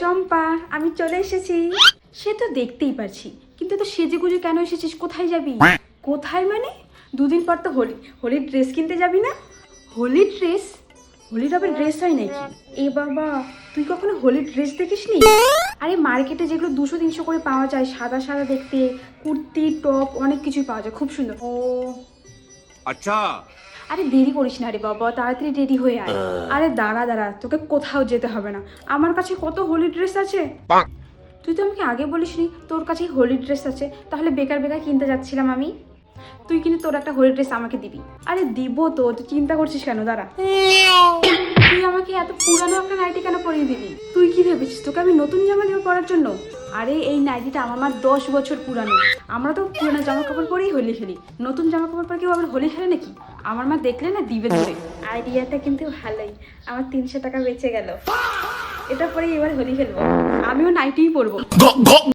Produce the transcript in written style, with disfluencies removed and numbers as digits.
চম্পা, আমি চলে এসেছি। সে তো দেখতেই পাচ্ছি, কিন্তু তো সেজেগুজে কেন এসেছিস? কোথায় যাবি? কোথায় মানে? দুদিন পর তো হোলির ড্রেস কিনতে যাবি না? হোলির ড্রেস? হোলির আবার ড্রেস হয় নাকি? এ বাবা, তুই কখনো হোলির ড্রেস দেখিসনি? আরে মার্কেটে যেগুলো 200-300 করে পাওয়া যায়, সাদা সাদা দেখতে, কুর্তি টপ অনেক কিছুই পাওয়া যায়, খুব সুন্দর। ও अच्छा। আরে দেরি করিস না রে বাবা, তাড়াতাড়ি রেডি হয়ে আয়। আরে দাঁড়া দাঁড়া, তোকে কোথাও যেতে হবে না, আমার কাছে কত হোলি ড্রেস আছে। তুই তো আমাকে আগে বলিসনি তোর কাছে হোলি ড্রেস আছে, তাহলে বেকার বেকার কিনতে যাচ্ছিলাম আমি। তুই কিন্তু তোর একটা হোলি ড্রেস আমাকে দিবি। আরে দিব তো, তুই চিন্তা করছিস কেন? দাঁড়া, তুই আমাকে এত পুরানো একটা নাইটি কেন পরিয়ে দিবি? তুই কি ভেবেছিস তোকে আমি নতুন জামা দেবো পরার জন্য? আরে এই নাইটিটা আমার মা 10 বছর পুরানো। আমরা তো পুরানো জামা কাপড় পরেই হোলি খেলি, নতুন জামা কাপড় পরে কেউ আবার হোলি খেলে নাকি? আমার মা দেখলে না দিবে ধরে। আইডিয়াটা কিন্তু ভালোই, আমার 300 টাকা বেঁচে গেল। এটা পরেই এবার হোলি খেলবো, আমিও নাইটিই পরবো।